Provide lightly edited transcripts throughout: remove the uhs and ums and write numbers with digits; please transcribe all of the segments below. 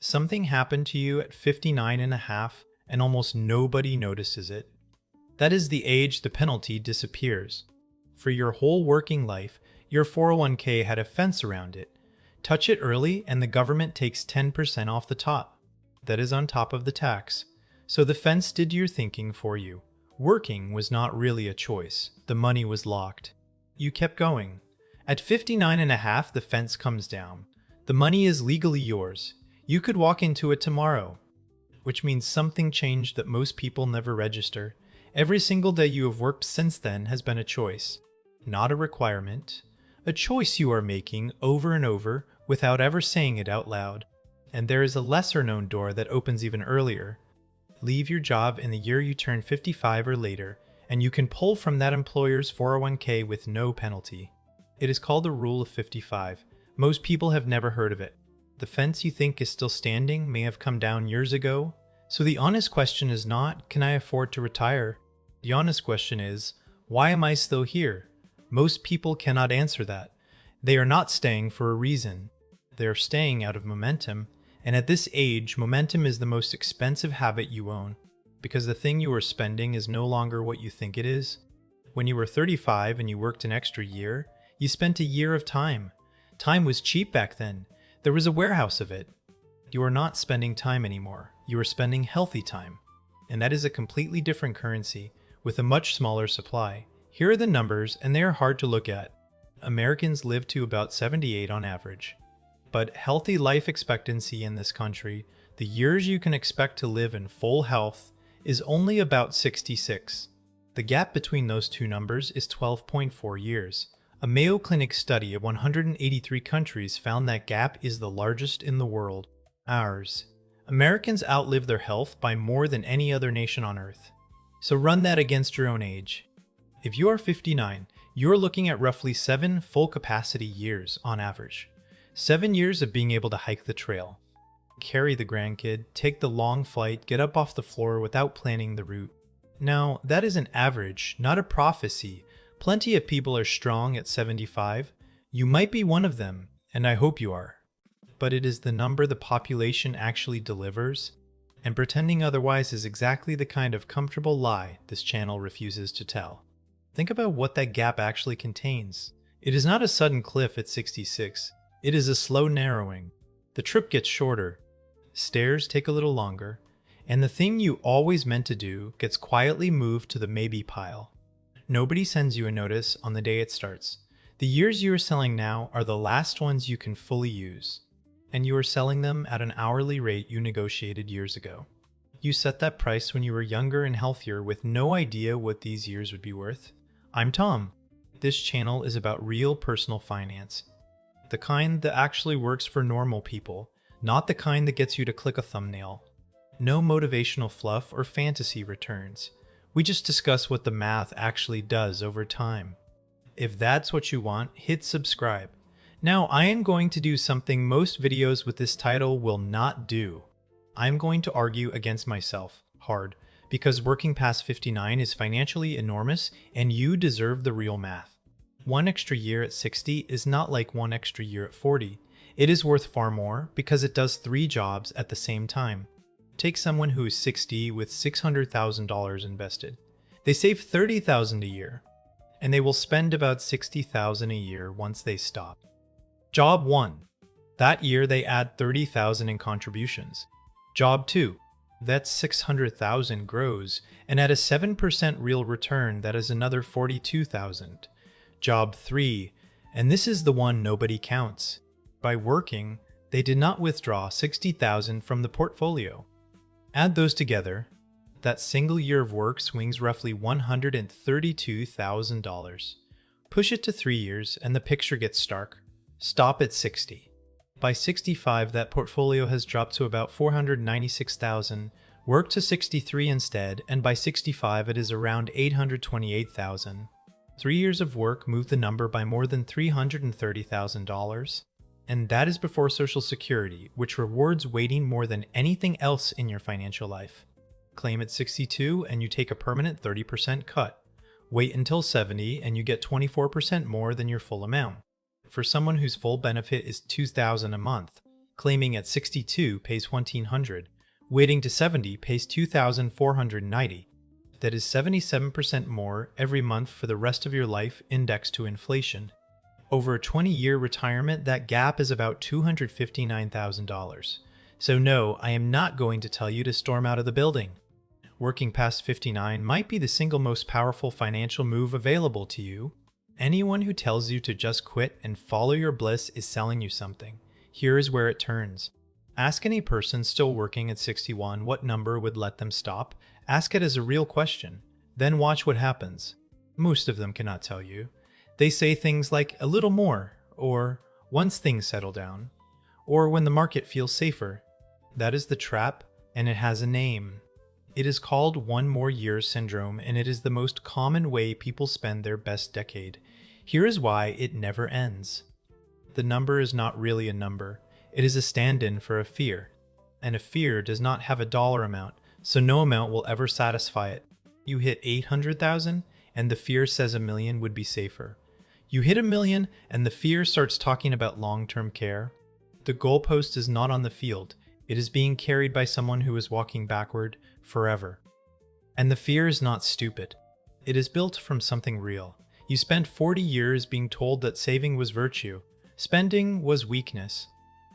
Something happened to you at 59 and a half, and almost nobody notices it. That is the age the penalty disappears. For your whole working life, your 401k had a fence around it. Touch it early and the government takes 10% off the top. That is on top of the tax. So the fence did your thinking for you. Working was not really a choice. The money was locked. You kept going. At 59 and a half, the fence comes down. The money is legally yours. You could walk into it tomorrow, which means something changed that most people never register. Every single day you have worked since then has been a choice, not a requirement. A choice you are making over and over without ever saying it out loud. And there is a lesser known door that opens even earlier. Leave your job in the year you turn 55 or later, and you can pull from that employer's 401k with no penalty. It is called the Rule of 55. Most people have never heard of it. The fence you think is still standing may have come down years ago. So the honest question is not, can I afford to retire? The honest question is, why am I still here? Most people cannot answer that. They are not staying for a reason. They are staying out of momentum. And at this age, momentum is the most expensive habit you own, because the thing you are spending is no longer what you think it is. When you were 35 and you worked an extra year, you spent a year of time. Time was cheap back then. There was a warehouse of it. You are not spending time anymore. You are spending healthy time. And that is a completely different currency with a much smaller supply. Here are the numbers, and they are hard to look at. Americans live to about 78 on average. But healthy life expectancy in this country, the years you can expect to live in full health, is only about 66. The gap between those two numbers is 12.4 years. A Mayo Clinic study of 183 countries found that gap is the largest in the world. Ours. Americans outlive their health by more than any other nation on earth. So run that against your own age. If you are 59, you are looking at roughly 7 full capacity years on average. 7 years of being able to hike the trail, carry the grandkid, take the long flight, get up off the floor without planning the route. Now, that is an average, not a prophecy. Plenty of people are strong at 75. You might be one of them, and I hope you are. But it is the number the population actually delivers, and pretending otherwise is exactly the kind of comfortable lie this channel refuses to tell. Think about what that gap actually contains. It is not a sudden cliff at 66. It is a slow narrowing. The trip gets shorter, stairs take a little longer, and the thing you always meant to do gets quietly moved to the maybe pile. Nobody sends you a notice on the day it starts. The years you are selling now are the last ones you can fully use, and you are selling them at an hourly rate you negotiated years ago. You set that price when you were younger and healthier with no idea what these years would be worth. I'm Tom. This channel is about real personal finance. The kind that actually works for normal people, not the kind that gets you to click a thumbnail. No motivational fluff or fantasy returns. We just discuss what the math actually does over time. If that's what you want, hit subscribe. Now, I am going to do something most videos with this title will not do. I'm going to argue against myself, hard, because working past 59 is financially enormous and you deserve the real math. 1 extra year at 60 is not like 1 extra year at 40. It is worth far more because it does 3 jobs at the same time. Take someone who is 60 with $600,000 invested. They save $30,000 a year, and they will spend about $60,000 a year once they stop. Job 1. That year they add $30,000 in contributions. Job 2. That $600,000 grows, and at a 7% real return, that is another $42,000. Job 3, and this is the one nobody counts. By working, they did not withdraw $60,000 from the portfolio. Add those together, that single year of work swings roughly $132,000. Push it to 3 years and the picture gets stark. Stop at 60. By 65, that portfolio has dropped to about $496,000. Work to 63 instead, and by 65 it is around $828,000. 3 years of work moved the number by more than $330,000. And that is before Social Security, which rewards waiting more than anything else in your financial life. Claim at 62 and you take a permanent 30% cut. Wait until 70 and you get 24% more than your full amount. For someone whose full benefit is $2,000 a month, claiming at 62 pays 1,400, waiting to 70 pays 2,490. That is 77% more every month for the rest of your life indexed to inflation. Over a 20-year retirement, that gap is about $259,000. So no, I am not going to tell you to storm out of the building. Working past 59 might be the single most powerful financial move available to you. Anyone who tells you to just quit and follow your bliss is selling you something. Here is where it turns. Ask any person still working at 61 what number would let them stop. Ask it as a real question. Then watch what happens. Most of them cannot tell you. They say things like a little more, or once things settle down, or when the market feels safer. That is the trap, and it has a name. It is called one more year syndrome, and it is the most common way people spend their best decade. Here is why it never ends. The number is not really a number. It is a stand-in for a fear. And a fear does not have a dollar amount, so no amount will ever satisfy it. You hit 800,000, and the fear says 1,000,000 would be safer. You hit 1,000,000, and the fear starts talking about long-term care. The goalpost is not on the field. It is being carried by someone who is walking backward forever. And the fear is not stupid. It is built from something real. You spent 40 years being told that saving was virtue. Spending was weakness.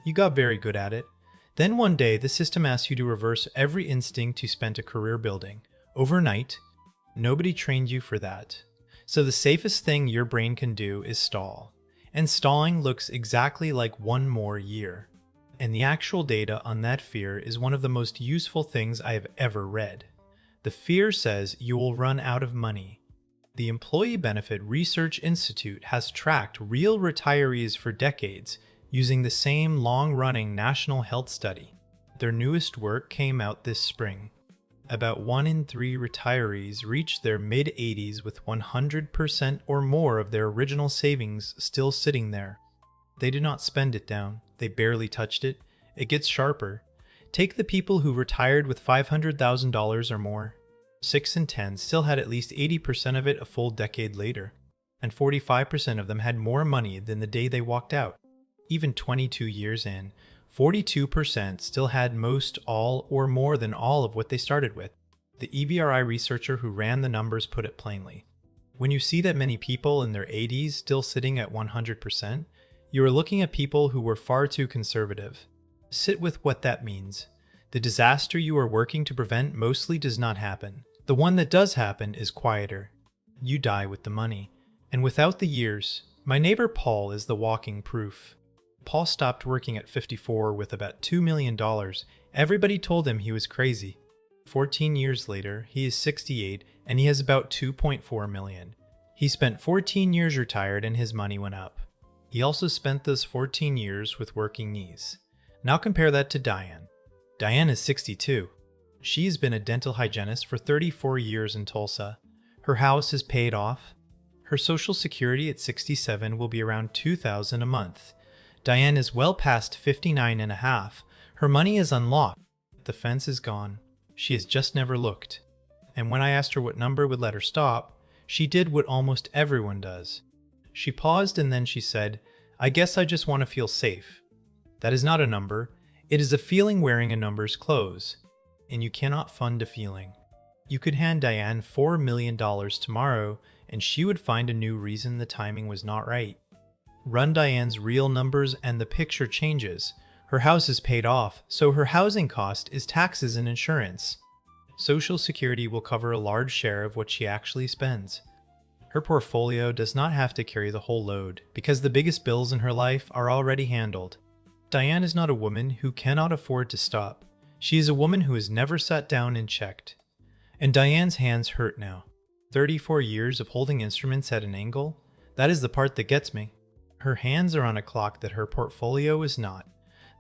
You got very good at it. Then one day, the system asks you to reverse every instinct you spent a career building. Overnight, nobody trained you for that. So the safest thing your brain can do is stall. And stalling looks exactly like one more year. And the actual data on that fear is one of the most useful things I have ever read. The fear says you will run out of money. The Employee Benefit Research Institute has tracked real retirees for decades using the same long-running national health study. Their newest work came out this spring. About 1 in 3 retirees reach their mid-80s with 100% or more of their original savings still sitting there. They do not spend it down. They barely touched it. It gets sharper. Take the people who retired with $500,000 or more. 6 in 10 still had at least 80% of it a full decade later, and 45% of them had more money than the day they walked out. Even 22 years in, 42% still had most, all, or more than all of what they started with. The EBRI researcher who ran the numbers put it plainly. When you see that many people in their 80s still sitting at 100%, you are looking at people who were far too conservative. Sit with what that means. The disaster you are working to prevent mostly does not happen. The one that does happen is quieter. You die with the money. And without the years, my neighbor Paul is the walking proof. Paul stopped working at 54 with about $2 million. Everybody told him he was crazy. 14 years later, he is 68 and he has about 2.4 million. He spent 14 years retired and his money went up. He also spent those 14 years with working knees. Now compare that to Diane. Diane is 62. She's been a dental hygienist for 34 years in Tulsa. Her house is paid off. Her Social Security at 67 will be around $2,000 a month. Diane is well past 59 and a half. Her money is unlocked. The fence is gone. She has just never looked. And when I asked her what number would let her stop, she did what almost everyone does. She paused and then she said, "I guess I just want to feel safe." That is not a number. It is a feeling wearing a number's clothes. And you cannot fund a feeling. You could hand Diane $4 million tomorrow and she would find a new reason the timing was not right. Run Diane's real numbers and the picture changes. Her house is paid off, so her housing cost is taxes and insurance. Social Security will cover a large share of what she actually spends. Her portfolio does not have to carry the whole load because the biggest bills in her life are already handled. Diane is not a woman who cannot afford to stop. She is a woman who has never sat down and checked. And Diane's hands hurt now. 34 years of holding instruments at an angle? That is the part that gets me. Her hands are on a clock that her portfolio is not.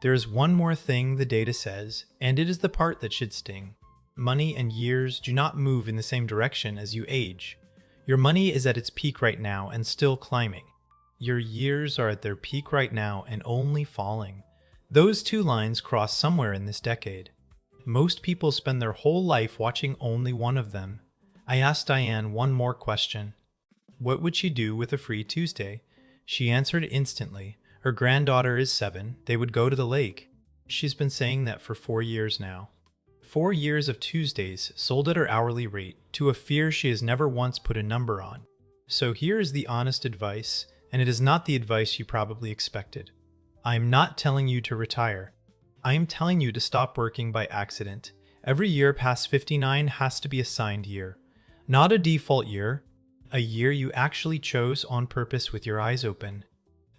There is one more thing the data says, and it is the part that should sting. Money and years do not move in the same direction as you age. Your money is at its peak right now and still climbing. Your years are at their peak right now and only falling. Those two lines cross somewhere in this decade. Most people spend their whole life watching only one of them. I asked Diane one more question. What would she do with a free Tuesday? She answered instantly. Her granddaughter is 7. They would go to the lake. She's been saying that for 4 years now. 4 years of Tuesdays sold at her hourly rate to a fear she has never once put a number on. So here is the honest advice, and it is not the advice you probably expected. I am not telling you to retire. I am telling you to stop working by accident. Every year past 59 has to be a signed year. Not a default year, a year you actually chose on purpose with your eyes open.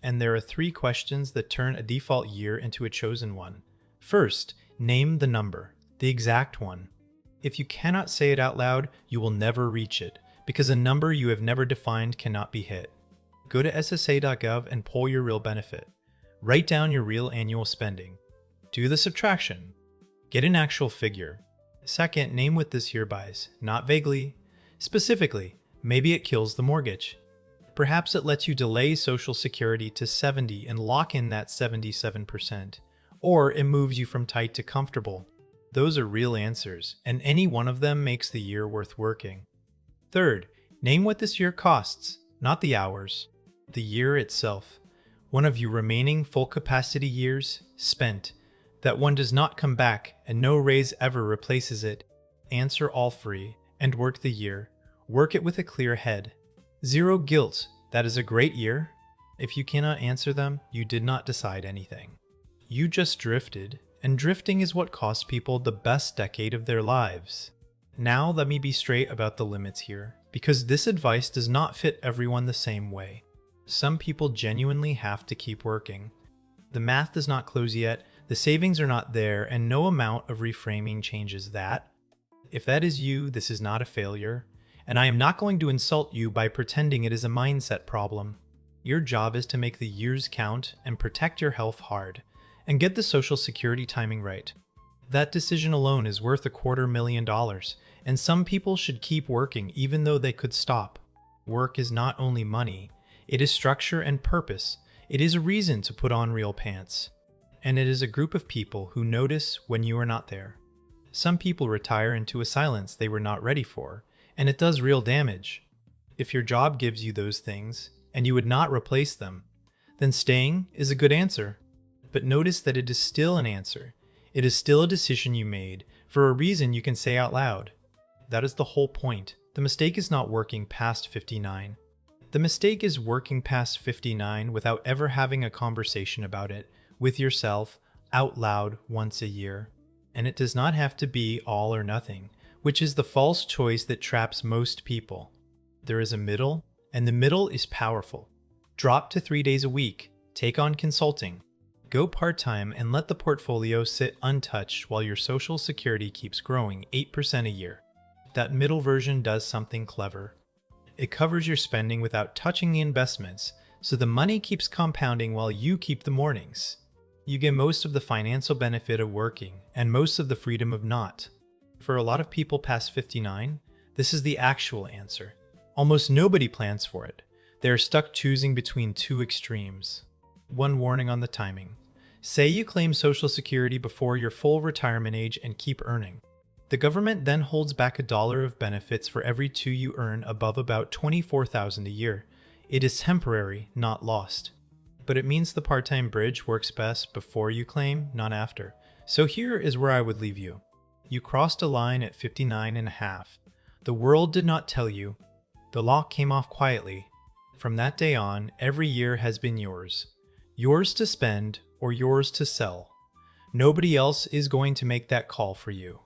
And there are 3 questions that turn a default year into a chosen one. First, name the number, the exact one. If you cannot say it out loud, you will never reach it, because a number you have never defined cannot be hit. Go to ssa.gov and pull your real benefit. Write down your real annual spending. Do the subtraction. Get an actual figure. Second, name what this year buys, not vaguely. Specifically, maybe it kills the mortgage. Perhaps it lets you delay Social Security to 70 and lock in that 77%. Or it moves you from tight to comfortable. Those are real answers, and any one of them makes the year worth working. Third, name what this year costs, not the hours, the year itself. One of your remaining full capacity years spent, that one does not come back and no raise ever replaces it. Answer all free and work the year. Work it with a clear head. Zero guilt. That is a great year. If you cannot answer them, you did not decide anything. You just drifted, and drifting is what costs people the best decade of their lives. Now let me be straight about the limits here, because this advice does not fit everyone the same way. Some people genuinely have to keep working. The math does not close yet, the savings are not there, and no amount of reframing changes that. If that is you, this is not a failure, and I am not going to insult you by pretending it is a mindset problem. Your job is to make the years count and protect your health hard, and get the Social Security timing right. That decision alone is worth $250,000, and some people should keep working even though they could stop. Work is not only money, it is structure and purpose. It is a reason to put on real pants. And it is a group of people who notice when you are not there. Some people retire into a silence they were not ready for, and it does real damage. If your job gives you those things, and you would not replace them, then staying is a good answer. But notice that it is still an answer. It is still a decision you made, for a reason you can say out loud. That is the whole point. The mistake is not working past 59. The mistake is working past 59 without ever having a conversation about it with yourself out loud once a year. And it does not have to be all or nothing, which is the false choice that traps most people. There is a middle, and the middle is powerful. Drop to 3 days a week, take on consulting, go part-time, and let the portfolio sit untouched while your Social Security keeps growing 8% a year. That middle version does something clever. It covers your spending without touching the investments, so the money keeps compounding while you keep the mornings. You get most of the financial benefit of working and most of the freedom of not. For a lot of people past 59, this is the actual answer. Almost nobody plans for it. They are stuck choosing between 2 extremes. One warning on the timing. Say you claim Social Security before your full retirement age and keep earning. The government then holds back $1 of benefits for every 2 you earn above about $24,000 a year. It is temporary, not lost. But it means the part-time bridge works best before you claim, not after. So here is where I would leave you. You crossed a line at 59 and a half. The world did not tell you. The lock came off quietly. From that day on, every year has been yours. Yours to spend or yours to sell. Nobody else is going to make that call for you.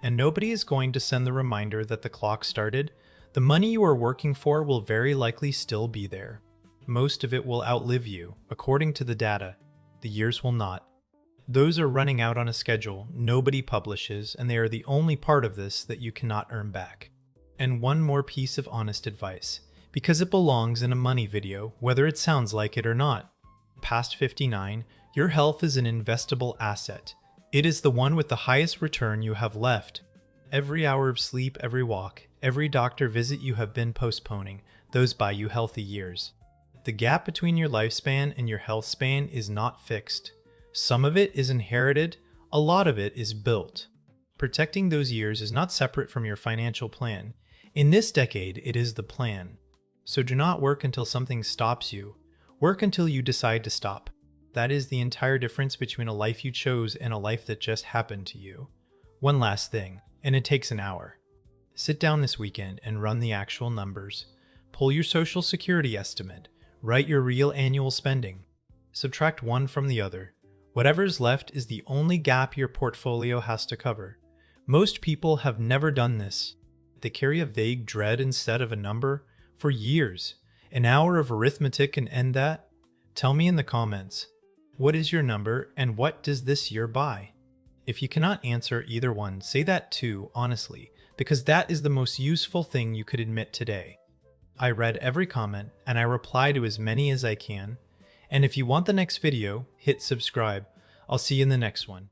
And nobody is going to send the reminder that the clock started. The money you are working for will very likely still be there. Most of it will outlive you, according to the data. The years will not. Those are running out on a schedule nobody publishes, and they are the only part of this that you cannot earn back. And one more piece of honest advice, because it belongs in a money video, whether it sounds like it or not. Past 59, your health is an investable asset. It is the one with the highest return you have left. Every hour of sleep, every walk, every doctor visit you have been postponing, those buy you healthy years. The gap between your lifespan and your health span is not fixed. Some of it is inherited, a lot of it is built. Protecting those years is not separate from your financial plan. In this decade, it is the plan. So do not work until something stops you. Work until you decide to stop. That is the entire difference between a life you chose and a life that just happened to you. One last thing, and it takes an hour. Sit down this weekend and run the actual numbers. Pull your Social Security estimate. Write your real annual spending. Subtract one from the other. Whatever's left is the only gap your portfolio has to cover. Most people have never done this. They carry a vague dread instead of a number for years. An hour of arithmetic can end that. Tell me in the comments, what is your number and what does this year buy? If you cannot answer either one, say that too, honestly, because that is the most useful thing you could admit today. I read every comment and I reply to as many as I can. And if you want the next video, hit subscribe. I'll see you in the next one.